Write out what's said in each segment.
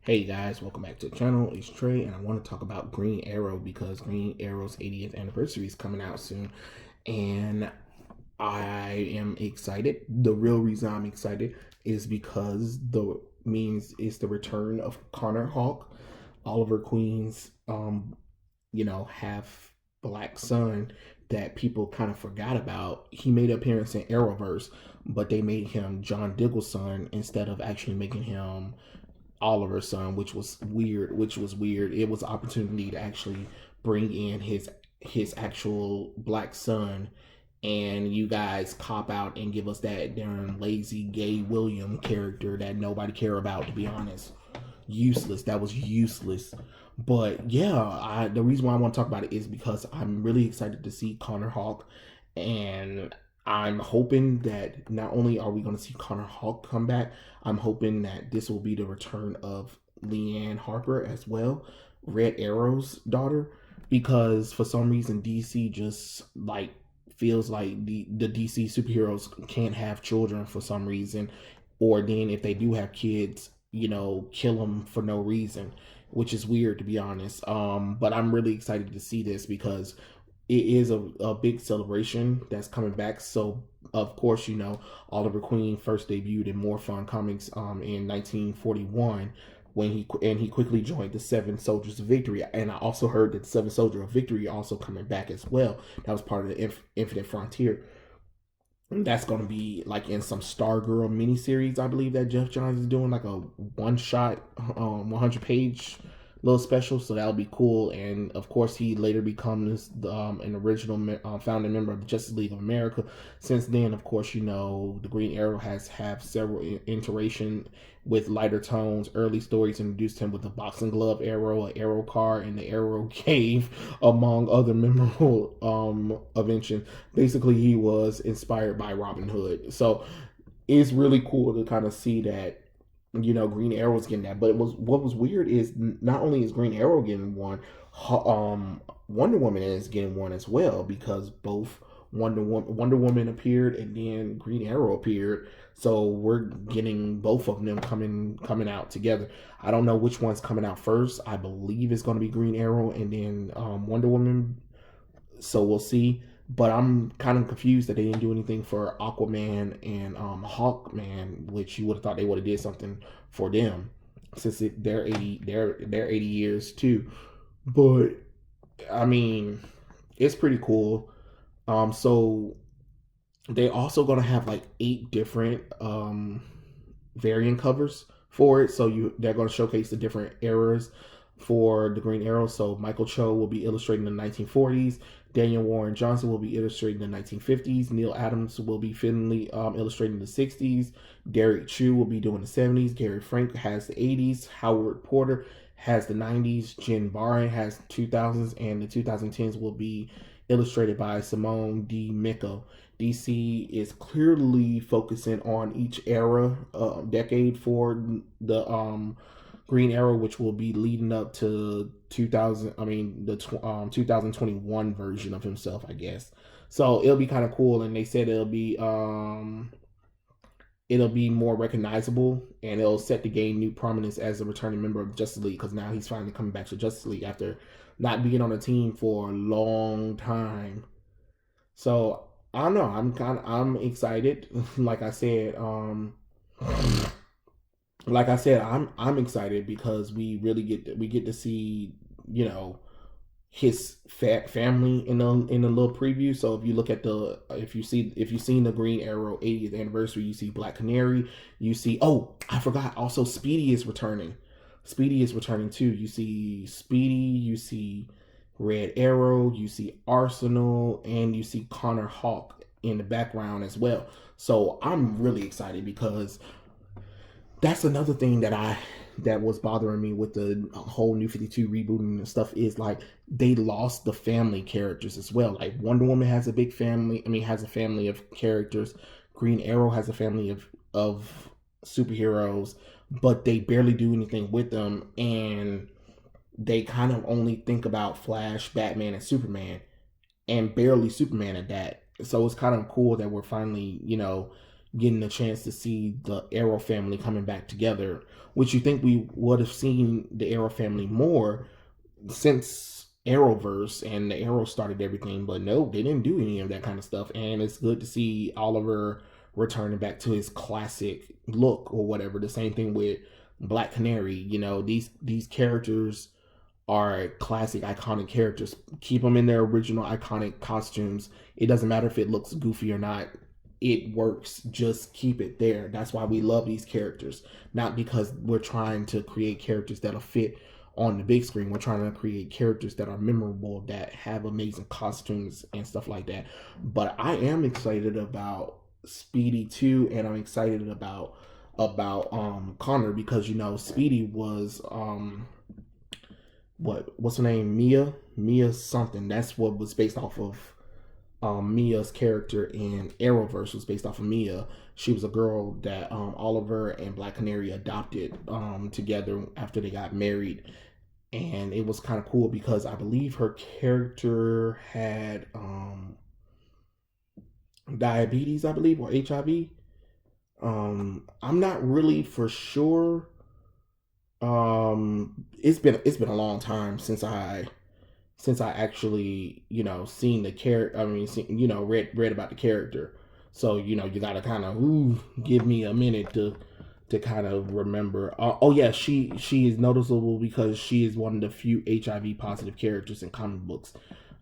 Hey guys, welcome back to the channel. It's Trey, and I want to talk about Green Arrow because Green Arrow's 80th anniversary is coming out soon, and I am excited. The real reason I'm excited is because the means it's the return of Connor Hawke, Oliver Queen's, half black son that people kind of forgot about. He made an appearance in Arrowverse, but they made him John Diggle's son instead of actually making him Oliver's son, which was weird. It was an opportunity to actually bring in his actual black son, and you guys cop out and give us that darn lazy gay William character that nobody care about, to be honest. Useless. That was useless. But yeah, the reason why I want to talk about it is because I'm really excited to see Connor Hawke, and I'm hoping that not only are we going to see Connor Hawke come back, I'm hoping that this will be the return of Leanne Harper as well, Red Arrow's daughter, because for some reason DC just like feels like the DC superheroes can't have children for some reason, or then if they do have kids, kill them for no reason, which is weird, to be honest. But I'm really excited to see this because it is a big celebration that's coming back. So of course, Oliver Queen first debuted in More Fun Comics in 1941 when he quickly joined the Seven Soldiers of Victory. And I also heard that the Seven Soldiers of Victory are also coming back as well. That was part of the Infinite Frontier. That's going to be like in some Stargirl miniseries, I believe, that Jeff Johns is doing, like a one shot, 100-page little special. So that'll be cool. And of course, he later becomes an original founding member of the Justice League of America. Since then, of course, the Green Arrow has have several iteration with lighter tones. Early stories introduced him with the boxing glove arrow, an arrow car, and the arrow cave, among other memorable inventions. Basically, he was inspired by Robin Hood. So it's really cool to kind of see that Green Arrow's getting that. But what was weird is not only is Green Arrow getting one, Wonder Woman is getting one as well, because both Wonder Woman appeared and then Green Arrow appeared. So we're getting both of them coming out together. I don't know which one's coming out first. I believe it's going to be Green Arrow and then Wonder Woman. So we'll see. But I'm kind of confused that they didn't do anything for Aquaman and Hawkman, which you would have thought they would have did something for them, since they're 80 years too. But I mean, it's pretty cool. So they also gonna have like 8 different variant covers for it. So they're gonna showcase the different eras for the Green Arrow. So Michael Cho will be illustrating the 1940s. Daniel Warren Johnson will be illustrating the 1950s. Neil Adams will be finally illustrating the 60s. Derek Chu will be doing the 70s. Gary Frank has the 80s. Howard Porter has the 90s. Jen Barron has 2000s, and the 2010s will be illustrated by Simone D. Micco. DC is clearly focusing on each era, decade for the Green Arrow, which will be leading up to 2000. I mean, the 2021 version of himself, I guess. So it'll be kind of cool, and they said it'll be more recognizable, and it'll set to gain new prominence as a returning member of Justice League, because now he's finally coming back to Justice League after not being on the team for a long time. So I don't know. I'm excited. like I said, I'm excited because we get to see his family in a little preview. So if you look at if you've seen the Green Arrow 80th anniversary, you see Black Canary, you see, oh, I forgot, also Speedy is returning. Speedy is returning too. You see Speedy, you see Red Arrow, you see Arsenal, and you see Connor Hawke in the background as well. So I'm really excited because that's another thing that was bothering me with the whole New 52 rebooting and stuff, is like they lost the family characters as well. Like Wonder Woman has a big family. I mean, has a family of characters. Green Arrow has a family of superheroes, but they barely do anything with them, and they kind of only think about Flash, Batman, and Superman, and barely Superman at that. So it's kind of cool that we're finally, getting a chance to see the Arrow family coming back together, which you think we would have seen the Arrow family more since Arrowverse and the Arrow started everything, but no, they didn't do any of that kind of stuff. And it's good to see Oliver returning back to his classic look or whatever. The same thing with Black Canary. You know, these characters are classic, iconic characters. Keep them in their original iconic costumes. It doesn't matter if it looks goofy or not. It works. Just keep it there. That's why we love these characters. Not because we're trying to create characters that'll fit on the big screen. We're trying to create characters that are memorable, that have amazing costumes and stuff like that. But I am excited about Speedy 2, and I'm excited about Connor, because you know Speedy was what's her name, Mia something. That's what was based off of Mia's character in Arrowverse, was based off of Mia. She was a girl that Oliver and Black Canary adopted together after they got married. And it was kind of cool because I believe her character had diabetes, I believe, or HIV. I'm not really for sure. It's been a long time since I actually, you know, seen the character. I mean, you know, read about the character. So you know, you gotta kind of give me a minute to kind of remember. Oh yeah, she is noticeable because she is one of the few HIV positive characters in comic books.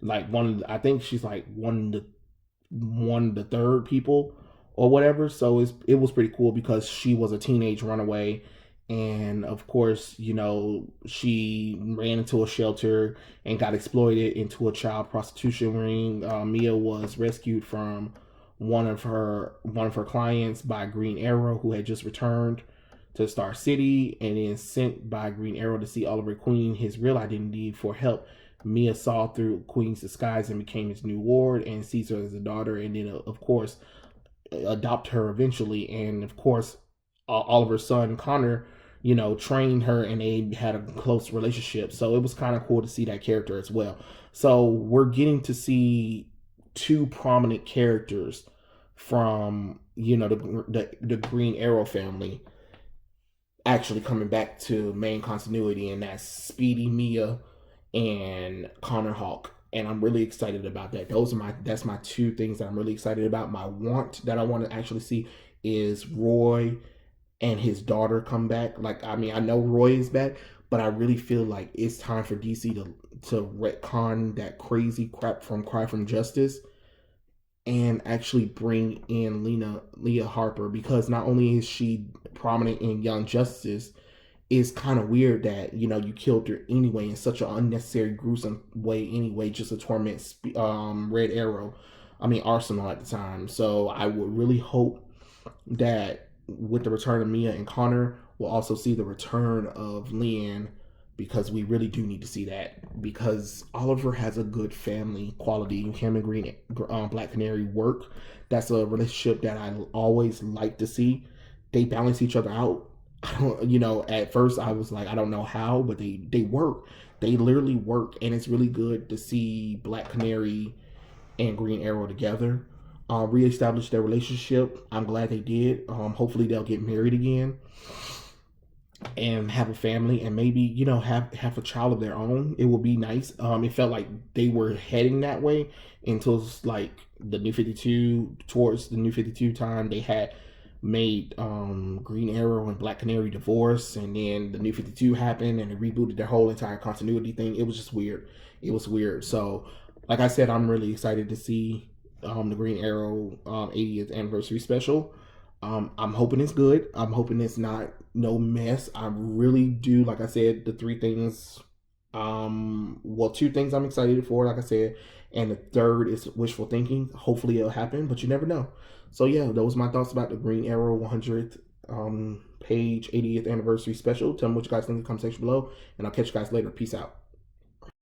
Like I think she's like one of the third people or whatever. So it was pretty cool because she was a teenage runaway. And of course, you know, she ran into a shelter and got exploited into a child prostitution ring. Mia was rescued from one of her clients by Green Arrow, who had just returned to Star City, and then sent by Green Arrow to see Oliver Queen, his real identity, for help. Mia saw through Queen's disguise and became his new ward, and sees her as a daughter, and then of course adopt her eventually. And of course, Oliver's son Connor, you know, trained her, and they had a close relationship. So it was kind of cool to see that character as well. So we're getting to see two prominent characters from, you know, the Green Arrow family actually coming back to main continuity, and that's Speedy, Mia, and Connor Hawke. And I'm really excited about that. That's my two things that I'm really excited about. My want that I want to actually see is Roy and his daughter come back. Like, I mean, I know Roy is back, but I really feel like it's time for DC to retcon that crazy crap from Cry from Justice and actually bring in Leah Harper, because not only is she prominent in Young Justice, it's kind of weird that, you know, you killed her anyway in such an unnecessary, gruesome way anyway, just to torment Red Arrow. I mean, Arsenal at the time. So I would really hope that with the return of Mia and Connor, we'll also see the return of Leanne, because we really do need to see that, because Oliver has a good family quality. Him and Black Canary work. That's a relationship that I always like to see. They balance each other out. I don't, you know, at first I was like, I don't know how, but they work. They literally work, and it's really good to see Black Canary and Green Arrow together. Reestablish their relationship. I'm glad they did. Hopefully they'll get married again and have a family, and maybe, you know, have a child of their own. It would be nice. It felt like they were heading that way until like the New 52, towards the New 52 time. They had made Green Arrow and Black Canary divorce, and then the New 52 happened, and it rebooted their whole entire continuity thing. It was just weird. It was weird. So like I said, I'm really excited to see the Green Arrow 80th anniversary special. I'm hoping it's good. I'm hoping it's not no mess. I really do. Like I said, the three things, well, two things I'm excited for, like I said, and the third is wishful thinking. Hopefully it'll happen, but you never know. So yeah, those are my thoughts about the Green Arrow 100th page 80th anniversary special. Tell me what you guys think in the comment section below, and I'll catch you guys later. Peace out.